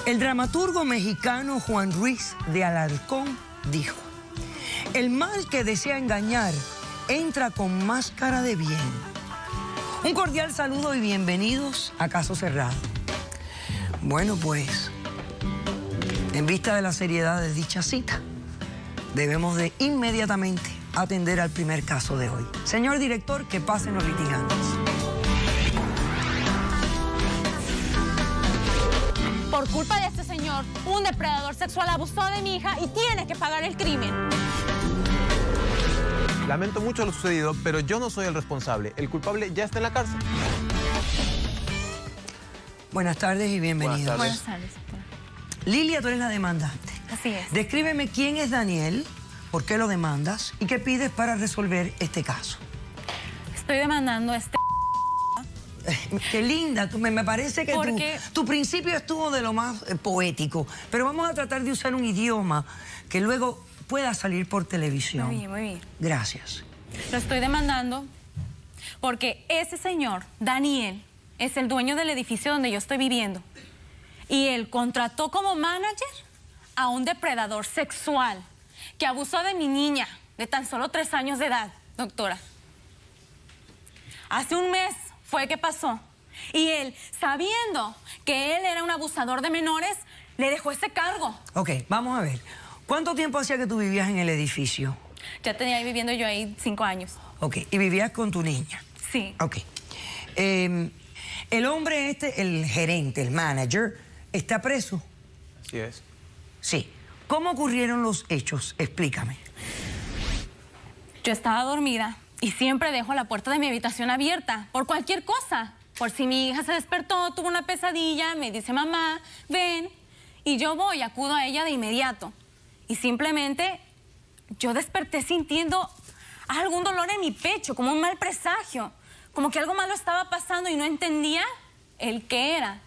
El dramaturgo mexicano Juan Ruiz de Alarcón dijo: el mal que desea engañar entra con máscara de bien. Un cordial saludo y bienvenidos a Caso Cerrado. Bueno, pues, en vista de la seriedad de dicha cita, debemos de inmediatamente atender al primer caso de hoy. Señor director, que pasen los litigantes. Por culpa de este señor, un depredador sexual abusó de mi hija y tiene que pagar el crimen. Lamento mucho lo sucedido, pero yo no soy el responsable. El culpable ya está en la cárcel. Buenas tardes y bienvenidos. Buenas tardes. Lilia, tú eres la demandante. Así es. Descríbeme quién es Daniel, por qué lo demandas y qué pides para resolver este caso. Estoy demandando a este... Qué linda, me parece que tu principio estuvo de lo más poético, pero vamos a tratar de usar un idioma que luego pueda salir por televisión. Muy bien, muy bien. Gracias. Lo estoy demandando porque ese señor, Daniel, es el dueño del edificio donde yo estoy viviendo. Y él contrató como manager a un depredador sexual que abusó de mi niña de tan solo 3 años de edad, doctora. Hace un mes fue que pasó. Y él, sabiendo que él era un abusador de menores, le dejó ese cargo. Ok, vamos a ver. ¿Cuánto tiempo hacía que tú vivías en el edificio? Ya tenía viviendo yo ahí 5 años. Ok, ¿y vivías con tu niña? Sí. Ok. El hombre este, el gerente, el manager, ¿está preso? Así es. Sí. ¿Cómo ocurrieron los hechos? Explícame. Yo estaba dormida y siempre dejo la puerta de mi habitación abierta por cualquier cosa. Por si mi hija se despertó, tuvo una pesadilla, me dice mamá, ven. Y yo voy, acudo a ella de inmediato. Y simplemente yo desperté sintiendo algún dolor en mi pecho, como un mal presagio. Como que algo malo estaba pasando y no entendía el qué era.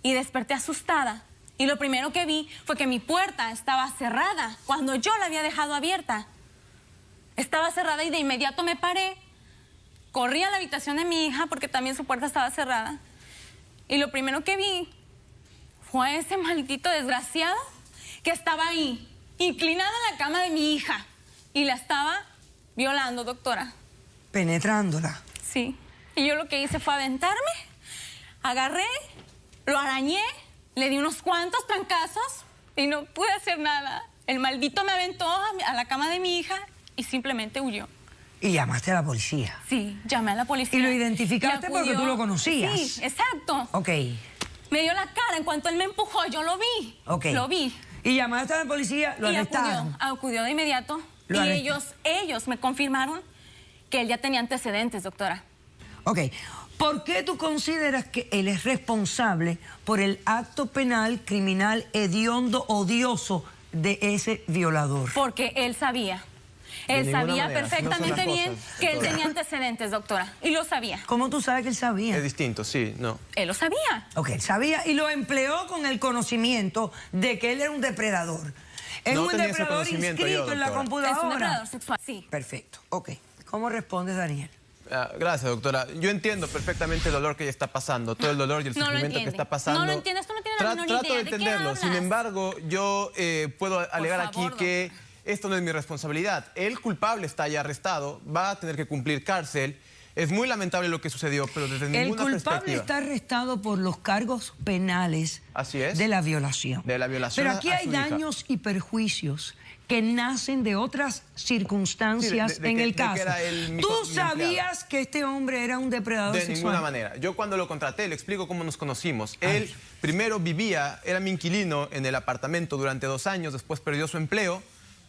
Y desperté asustada. Y lo primero que vi fue que mi puerta estaba cerrada cuando yo la había dejado abierta. Estaba cerrada y de inmediato me paré. Corrí a la habitación de mi hija porque también su puerta estaba cerrada. Y lo primero que vi fue a ese maldito desgraciado que estaba ahí, inclinado en la cama de mi hija. Y la estaba violando, doctora. Penetrándola. Sí. Y yo lo que hice fue aventarme, agarré, lo arañé, le di unos cuantos trancazos y no pude hacer nada. El maldito me aventó a la cama de mi hija y simplemente huyó. ¿Y llamaste a la policía? Sí, llamé a la policía. ¿Y lo identificaste porque tú lo conocías? Sí, exacto. Ok. Me dio la cara, en cuanto él me empujó, yo lo vi. Ok. Lo vi. ¿Y llamaste a la policía? ¿Lo arrestaron? Acudió de inmediato. Y ellos me confirmaron que él ya tenía antecedentes, doctora. Ok. ¿Por qué tú consideras que él es responsable por el acto penal, criminal, hediondo, odioso de ese violador? Porque él sabía. Él sabía perfectamente bien que él tenía antecedentes, doctora. Y lo sabía. ¿Cómo tú sabes que él sabía? Es distinto, sí, no. Él lo sabía. Ok, él sabía y lo empleó con el conocimiento de que él era un depredador. Es un depredador inscrito en la computadora. Es un depredador sexual, sí. Perfecto, ok. ¿Cómo respondes, Daniel? Gracias, doctora. Yo entiendo perfectamente el dolor que ella está pasando, todo el dolor y el sufrimiento que está pasando. No lo entiendes, tú no tienes la menor idea. Trato de entenderlo. Sin embargo, yo puedo alegar aquí que esto no es mi responsabilidad. El culpable está ya arrestado, va a tener que cumplir cárcel. Es muy lamentable lo que sucedió, pero desde ninguna perspectiva. El culpable está arrestado por los cargos penales. Así es. De la violación. De la violación. Pero aquí hay daños y perjuicios que nacen de otras circunstancias en el caso. ¿Tú sabías que este hombre era un depredador sexual? De ninguna manera. Yo cuando lo contraté, le explico cómo nos conocimos. Él primero vivía, era mi inquilino en el apartamento durante 2 años, después perdió su empleo.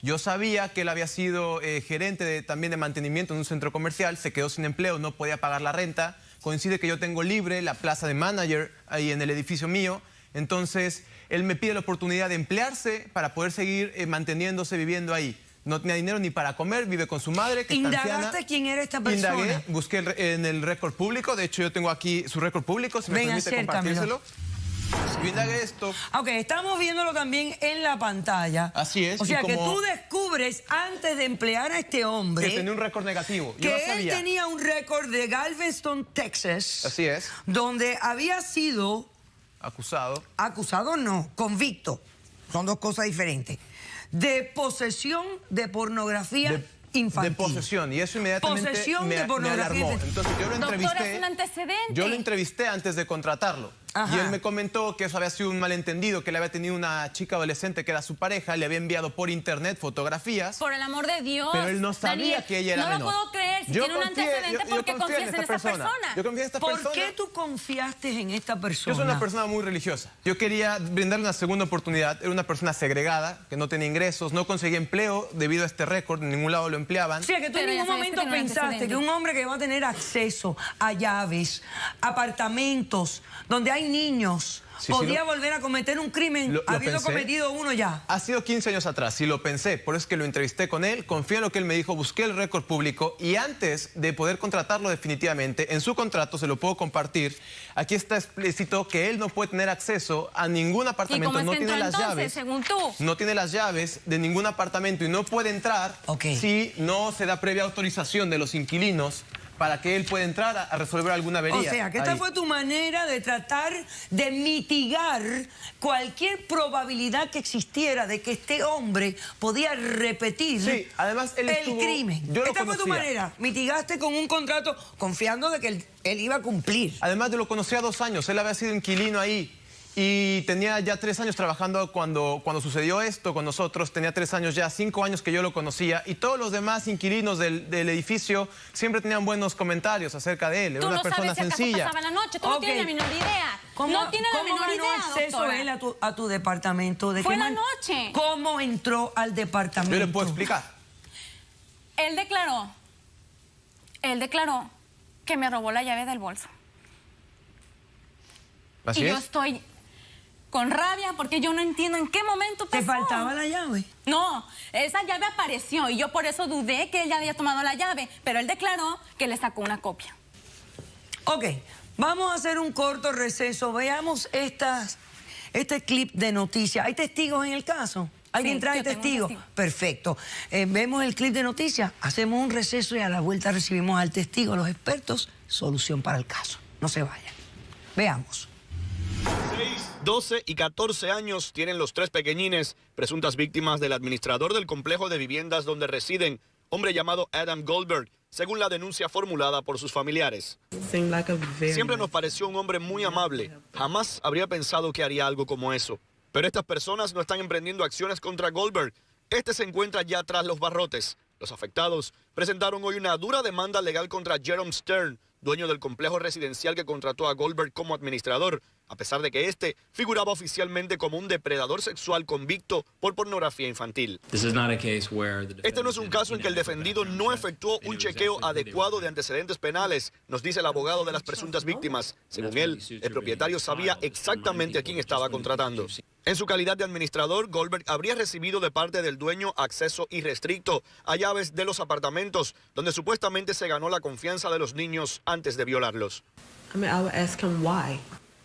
Yo sabía que él había sido gerente también de mantenimiento en un centro comercial, se quedó sin empleo, no podía pagar la renta. Coincide que yo tengo libre la plaza de manager ahí en el edificio mío. Entonces, él me pide la oportunidad de emplearse para poder seguir manteniéndose, viviendo ahí. No tenía dinero ni para comer, vive con su madre, que está anciana. ¿Indagaste quién era esta persona? Indagué, busqué en el récord público. De hecho, yo tengo aquí su récord público, si me permite compartírselo. Yo indagué esto. Ok, estamos viéndolo también en la pantalla. Así es. O sea, que tú descubres antes de emplear a este hombre... Que tenía un récord negativo. Yo que él tenía un récord de Galveston, Texas. Así es. Donde había sido acusado. Acusado no, convicto. Son dos cosas diferentes. De posesión de pornografía infantil. De posesión, y eso inmediatamente Posesión me de pornografía alarmó. infantil. Entonces yo lo entrevisté. Doctora, es un antecedente. Yo lo entrevisté antes de contratarlo. Ajá. Y él me comentó que eso había sido un malentendido, que él había tenido una chica adolescente que era su pareja, le había enviado por internet fotografías. Por el amor de Dios. Pero él no sabía Daniel, que ella era menor. No lo puedo creer. Si tiene un antecedente, ¿por qué confías en esa persona? Yo confío en esta persona. ¿Por qué tú confiaste en esta persona? Yo soy una persona muy religiosa. Yo quería brindarle una segunda oportunidad. Era una persona segregada, que no tenía ingresos, no conseguía empleo debido a este récord, en ningún lado lo empleaban. O sea, que tú en Pero ningún ya sabes que momento tiene un pensaste antecedente. que un hombre que va a tener acceso a llaves, apartamentos, donde hay niños, Sí, podía sí, volver a cometer un crimen lo habiendo pensé. cometido uno ya. Ha sido 15 años atrás, y lo pensé, por eso es que lo entrevisté con él, confío en lo que él me dijo, busqué el récord público y antes de poder contratarlo definitivamente, en su contrato, se lo puedo compartir, aquí está explícito que él no puede tener acceso a ningún apartamento, ¿Y cómo es no que tiene entró las entonces, llaves. según tú? No tiene las llaves de ningún apartamento y no puede entrar si no se da previa autorización de los inquilinos para que él pueda entrar a resolver alguna avería. O sea, que esta ahí. fue tu manera de tratar de mitigar cualquier probabilidad que existiera de que este hombre podía repetir Sí, además él el estuvo- crimen. yo lo Esta fue tu conocía. manera. Mitigaste con un contrato confiando de que él iba a cumplir. Además, yo lo conocía 2 años, él había sido inquilino ahí y tenía ya 3 años trabajando cuando sucedió esto con nosotros, tenía 3 años ya, 5 años que yo lo conocía y todos los demás inquilinos del edificio siempre tenían buenos comentarios acerca de él, era Tú una no persona sabes si acaso sencilla. pasaba la noche. Tú no Ok. tienes la menor idea. ¿Cómo, No tienes la cómo menor ganó idea, acceso doctora. él a tu departamento? ¿De Fue qué la noche. ¿Cómo entró al departamento? Yo le puedo explicar. Él declaró que me robó la llave del bolso. Así y yo es. estoy con rabia porque yo no entiendo en qué momento pasó. ¿Te faltaba la llave? No, esa llave apareció y yo por eso dudé que él ya había tomado la llave, pero él declaró que le sacó una copia. Ok, vamos a hacer un corto receso. Veamos este clip de noticias. ¿Hay testigos en el caso? ¿Alguien Sí, trae yo tengo un testigos? testigo. Perfecto. Vemos el clip de noticias, hacemos un receso y a la vuelta recibimos al testigo, los expertos, solución para el caso. No se vayan. Veamos. 6, 12 y 14 años tienen los 3 pequeñines, presuntas víctimas del administrador del complejo de viviendas donde residen, hombre llamado Adam Goldberg, según la denuncia formulada por sus familiares. Siempre nos pareció un hombre muy amable. Jamás habría pensado que haría algo como eso. Pero estas personas no están emprendiendo acciones contra Goldberg. Este se encuentra ya tras los barrotes. Los afectados presentaron hoy una dura demanda legal contra Jerome Stern, dueño del complejo residencial que contrató a Goldberg como administrador, a pesar de que este figuraba oficialmente como un depredador sexual convicto por pornografía infantil. Este no es un caso en que el defendido no efectuó un chequeo adecuado de antecedentes penales, nos dice el abogado de las presuntas víctimas. Según él, el propietario sabía exactamente a quién estaba contratando. En su calidad de administrador, Goldberg habría recibido de parte del dueño acceso irrestricto a llaves de los apartamentos, donde supuestamente se ganó la confianza de los niños antes de violarlos.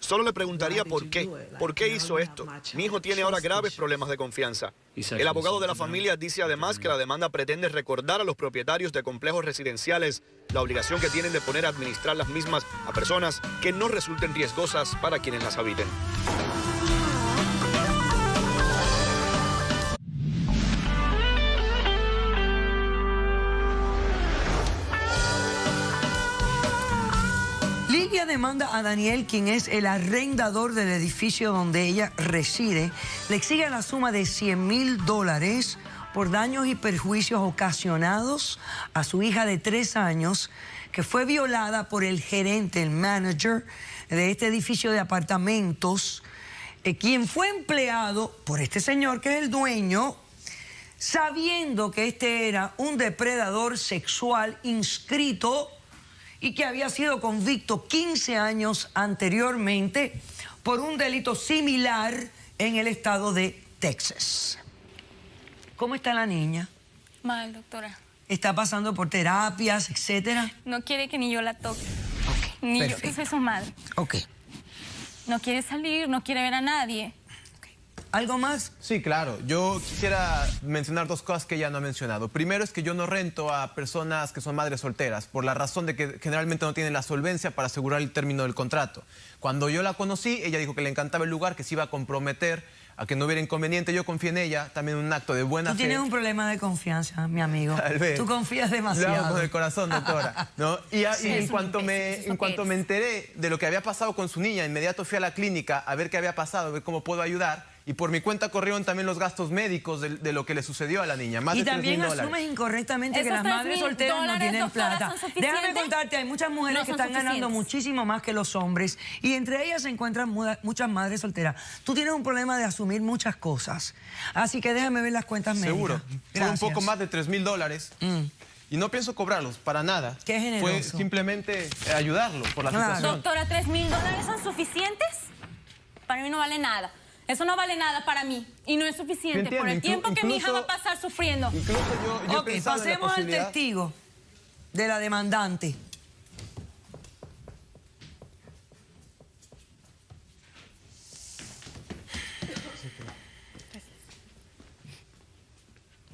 Solo le preguntaría por qué. ¿Por qué hizo esto? Mi hijo tiene ahora graves problemas de confianza. El abogado de la familia dice además que la demanda pretende recordar a los propietarios de complejos residenciales la obligación que tienen de poner a administrar las mismas a personas que no resulten riesgosas para quienes las habiten. Lilia demanda a Daniel, quien es el arrendador del edificio donde ella reside, le exige la suma de $100,000 por daños y perjuicios ocasionados a su hija de 3 años, que fue violada por el gerente, el manager de este edificio de apartamentos, quien fue empleado por este señor, que es el dueño, sabiendo que este era un depredador sexual inscrito y que había sido convicto 15 años anteriormente por un delito similar en el estado de Texas. ¿Cómo está la niña? Mal, doctora. ¿Está pasando por terapias, etcétera? No quiere que ni yo la toque. Ok, Ni yo, perfecto. que soy su madre. Ok. No quiere salir, no quiere ver a nadie. ¿Algo más? Sí, claro. Yo quisiera mencionar dos cosas que ella no ha mencionado. Primero es que yo no rento a personas que son madres solteras, por la razón de que generalmente no tienen la solvencia para asegurar el término del contrato. Cuando yo la conocí, ella dijo que le encantaba el lugar, que se iba a comprometer a que no hubiera inconveniente. Yo confié en ella, también un acto de buena fe. Tú tienes un problema de confianza, mi amigo. Tal vez. Tú confías Lo demasiado. hago con el corazón, doctora, ¿no? Y en es cuanto un me enteré de lo que había pasado con su niña, inmediato fui a la clínica a ver qué había pasado, a ver cómo puedo ayudar. Y por mi cuenta corrieron también los gastos médicos de lo que le sucedió a la niña. Más Y de también $3,000. asumes incorrectamente que Esos las madres solteras no tienen doctora, plata. ¿son suficientes? Déjame contarte, hay muchas mujeres No que son están ganando suficientes. muchísimo más que los hombres. Y entre ellas se encuentran muchas madres solteras. Tú tienes un problema de asumir muchas cosas. Así que déjame ver las cuentas médicas. Seguro. Fue un Gracias. poco más de $3,000. Y no pienso cobrarlos, para nada. Qué generoso. Fue simplemente ayudarlo por la Claro. situación. Doctora, ¿$3,000 son suficientes? Para mí no vale nada. Eso no vale nada para mí. Y no es suficiente Yo entiendo, por el tiempo que mi hija incluso- va a pasar sufriendo. Incluso yo he Ok, pensado en la pasemos al posibilidad- testigo de la demandante.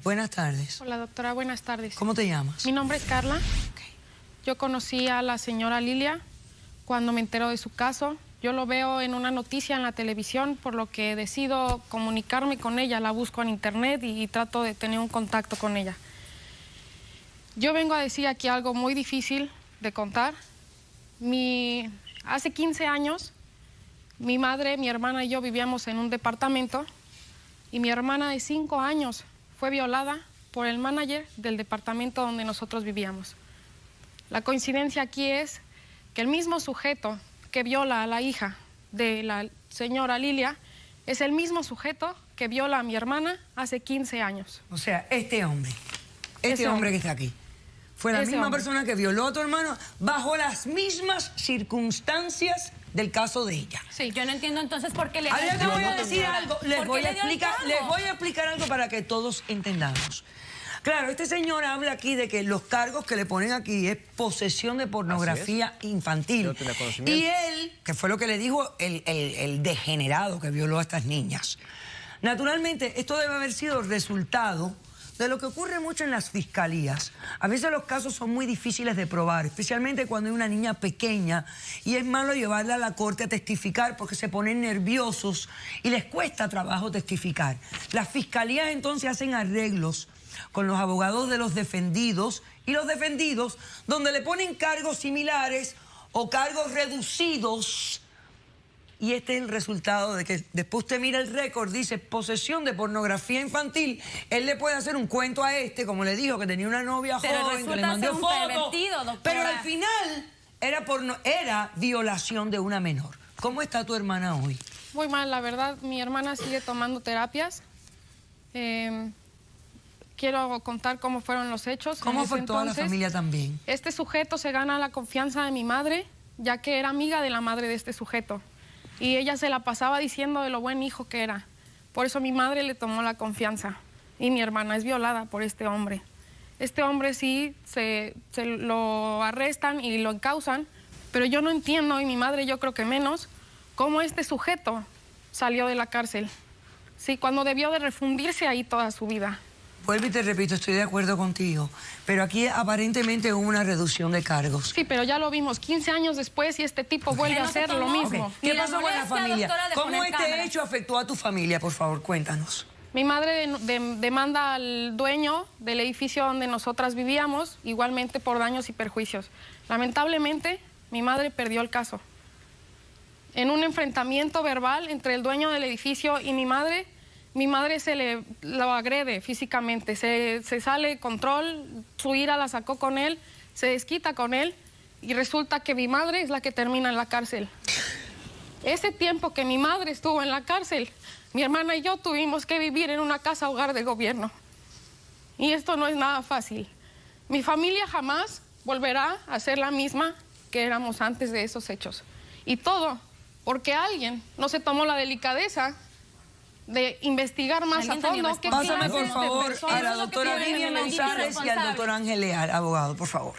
Buenas tardes. Hola doctora, buenas tardes. ¿Cómo te llamas? Mi nombre es Carla. Yo conocí a la señora Lilia cuando me entero de su caso. Yo lo veo en una noticia en la televisión, por lo que decido comunicarme con ella. La busco en internet y trato de tener un contacto con ella. Yo vengo a decir aquí algo muy difícil de contar. Hace 15 años, mi madre, mi hermana y yo vivíamos en un departamento y mi hermana de 5 años fue violada por el manager del departamento donde nosotros vivíamos. La coincidencia aquí es que el mismo sujeto que viola a la hija de la señora Lilia es el mismo sujeto que viola a mi hermana hace 15 años. O sea, este hombre. Este Ese hombre hombre. que está aquí. Fue la Ese misma hombre. persona que violó a tu hermano bajo las mismas circunstancias del caso de ella. Sí. Yo no entiendo entonces por qué le dio Ahora el te voy a cargo, decir doctora. algo, ¿Por les qué voy a le dio el explicar cargo? algo para que todos entendamos. Claro, este señor habla aquí de que los cargos que le ponen aquí es posesión de pornografía infantil. Yo tenía conocimiento. Y él, que fue lo que le dijo el degenerado que violó a estas niñas. Naturalmente, esto debe haber sido resultado de lo que ocurre mucho en las fiscalías. A veces los casos son muy difíciles de probar, especialmente cuando hay una niña pequeña y es malo llevarla a la corte a testificar porque se ponen nerviosos y les cuesta trabajo testificar. Las fiscalías entonces hacen arreglos con los abogados de los defendidos y los defendidos donde le ponen cargos similares o cargos reducidos. Y este es el resultado de que después usted mira el récord, dice posesión de pornografía infantil. Él le puede hacer un cuento a este, como le dijo, que tenía una novia Pero joven, que le resulta mandó ser un fotos. pervertido, doctora. Pero al final era violación de una menor. ¿Cómo está tu hermana hoy? Muy mal, la verdad. Mi hermana sigue tomando terapias. Quiero contar cómo fueron los hechos. ¿Cómo En ese fue toda la entonces, familia también? Este sujeto se gana la confianza de mi madre, ya que era amiga de la madre de este sujeto. Y ella se la pasaba diciendo de lo buen hijo que era. Por eso mi madre le tomó la confianza. Y mi hermana es violada por este hombre. Este hombre sí se lo arrestan y lo encausan, pero yo no entiendo, y mi madre yo creo que menos, cómo este sujeto salió de la cárcel. Sí, cuando debió de refundirse ahí toda su vida. Vuelvo y te repito, estoy de acuerdo contigo. Pero aquí aparentemente hubo una reducción de cargos. Sí, pero ya lo vimos 15 años después y este tipo vuelve a no se hacer lo tomó. mismo. Ok. ¿Qué Ni la pasó con la molestia, familia? doctora, de ¿Cómo poner este cámaras. hecho afectó a tu familia? Por favor, cuéntanos. Mi madre demanda al dueño del edificio donde nosotras vivíamos, igualmente por daños y perjuicios. Lamentablemente, mi madre perdió el caso. En un enfrentamiento verbal entre el dueño del edificio y mi madre lo agrede físicamente, se sale de control, su ira la sacó con él, se desquita con él y resulta que mi madre es la que termina en la cárcel. Ese tiempo que mi madre estuvo en la cárcel, mi hermana y yo tuvimos que vivir en una casa hogar de gobierno. Y esto no es nada fácil. Mi familia jamás volverá a ser la misma que éramos antes de esos hechos. Y todo porque alguien no se tomó la delicadeza de investigar más a Alguien tenía fondo qué Pásame, por clases de favor, personas- a la Eso es lo que doctora tiene Vivian el maldito González y al irresponsable. doctor Ángel Leal, abogado, por favor.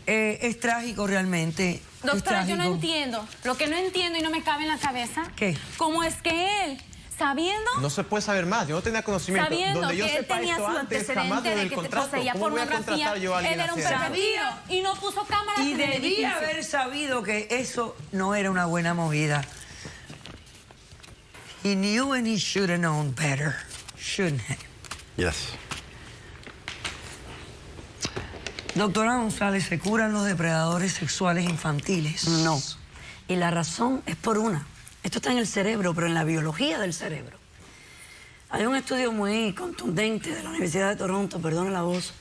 Es trágico realmente. Es Doctora, yo no trágico. entiendo. Lo que no entiendo y no me cabe en la cabeza. ¿Qué? ¿Cómo es que él sabiendo... No se puede saber más, yo no tenía conocimiento. Sabiendo Donde yo que él sepa tenía esto su antes, jamás antecedente lo de del que contrato. poseía ¿Cómo voy a pornografía, contratar yo a alguien él era un así? pervertido y no puso cámaras Y en el edificio. debía haber sabido que eso no era una buena movida. He knew and he should have known better, shouldn't he? Yes. Doctora González, ¿se curan los depredadores sexuales infantiles? No. Y la razón es por una. Esto está en el cerebro, pero en la biología del cerebro. Hay un estudio muy contundente de la Universidad de Toronto, perdone la voz,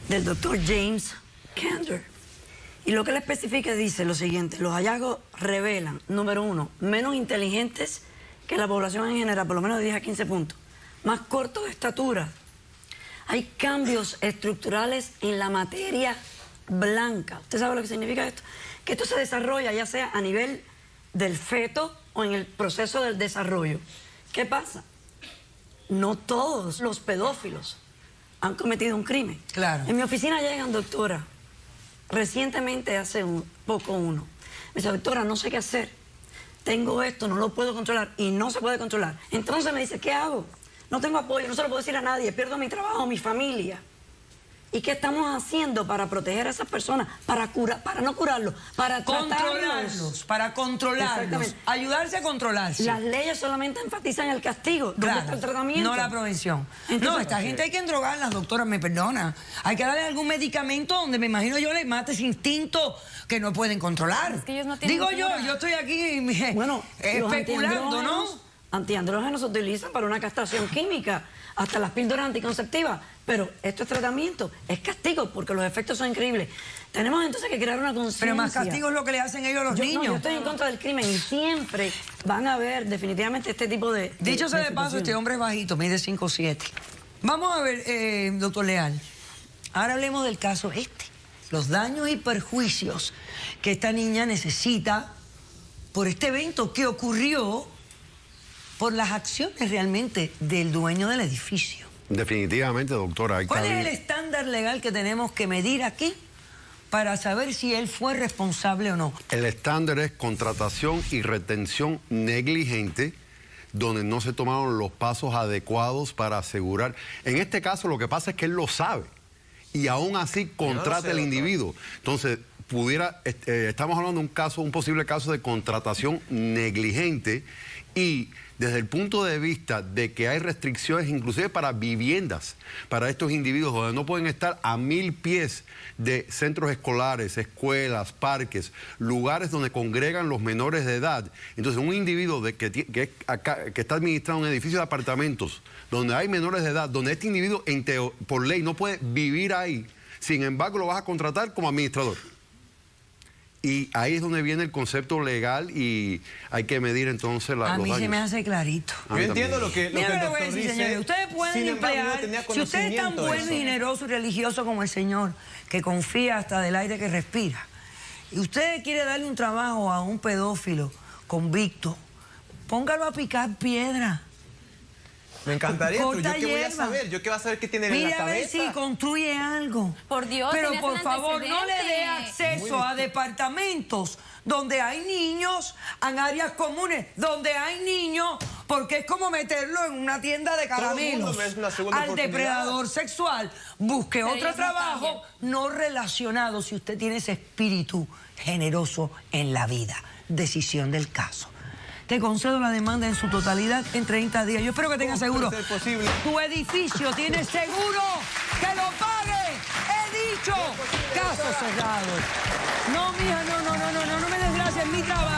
del doctor James Kander. Y lo que él especifica dice lo siguiente: los hallazgos revelan, número uno, menos inteligentes que la población en general, por lo menos de 10 a 15 puntos, más cortos de estatura. Hay cambios estructurales en la materia blanca. ¿Usted sabe lo que significa esto? Que esto se desarrolla ya sea a nivel del feto o en el proceso del desarrollo. ¿Qué pasa? No todos los pedófilos han cometido un crimen. Claro. En mi oficina llegan, doctora, recientemente hace poco uno. Me dice, doctora, no sé qué hacer. Tengo esto, no lo puedo controlar y no se puede controlar. Entonces me dice, ¿qué hago? No tengo apoyo, no se lo puedo decir a nadie, pierdo mi trabajo, mi familia. ¿Y qué estamos haciendo para proteger a esas personas? Para no curarlos, para Controlarlos, para controlarlos. Exactamente. Ayudarse a controlarse. Las leyes solamente enfatizan el castigo. ¿Dónde Claro, está el tratamiento? no la prevención. Entonces, no, esta gente hay que drogarlas, doctora, me perdona. Hay que darle algún medicamento donde me imagino yo les mate ese instinto que no pueden controlar. Es que ellos no tienen Digo cura. yo estoy aquí Bueno, especulando, ¿no? Antiandrógenos se utilizan para una castración química, hasta las píldoras anticonceptivas, pero esto es tratamiento, es castigo, porque los efectos son increíbles. Tenemos entonces que crear una conciencia. Pero más castigo es lo que le hacen ellos a los niños. No, yo estoy en contra del crimen y siempre van a haber definitivamente este tipo de... Dicho sea de paso, situaciones. este hombre es bajito, mide 5'7". Vamos a ver, doctor Leal, ahora hablemos del caso los daños y perjuicios que esta niña necesita por este evento que ocurrió por las acciones realmente del dueño del edificio. Definitivamente, doctora. ¿Cuál es el estándar legal que tenemos que medir aquí para saber si él fue responsable o no? El estándar es contratación y retención negligente, donde no se tomaron los pasos adecuados para asegurar. En este caso, lo que pasa es que él lo sabe y aún así contrata al individuo. Entonces, estamos hablando de un posible caso de contratación negligente, y desde el punto de vista de que hay restricciones inclusive para viviendas, para estos individuos donde no pueden estar a 1000 pies de centros escolares, escuelas, parques, lugares donde congregan los menores de edad. Entonces un individuo que está administrando un edificio de apartamentos donde hay menores de edad, donde este individuo por ley no puede vivir ahí, sin embargo lo vas a contratar como administrador. Y ahí es donde viene el concepto legal y hay que medir entonces los daños. A mí se me hace clarito. Yo entiendo lo que el Mira, doctor voy a decir, dice. señores, ustedes pueden sin embargo, emplear, no tenía si usted es tan conocimiento de bueno y eso. generoso y religioso como el Señor, que confía hasta del aire que respira, y usted quiere darle un trabajo a un pedófilo convicto, póngalo a picar piedra. Me encantaría, pero Corta yo qué voy a hierba. saber, yo qué voy a saber qué tiene en la Mire a ver cabeza. si construye algo. Por Dios, pero tenías por un favor, no le dé antecedente. acceso a departamentos donde hay niños, en áreas comunes donde hay niños, porque es como meterlo en una tienda de Todo el caramelos. mundo merece una segunda Al oportunidad. depredador sexual, busque Pero otro ellos no trabajo cambian. no relacionado si usted tiene ese espíritu generoso en la vida. Decisión del caso. Te concedo la demanda en su totalidad en 30 días. Yo espero que tenga seguro. puede ser posible? Tu edificio tiene seguro. ¡Que lo pague! ¡He dicho! Caso cerrado. No, mija, no me desgracies mi trabajo.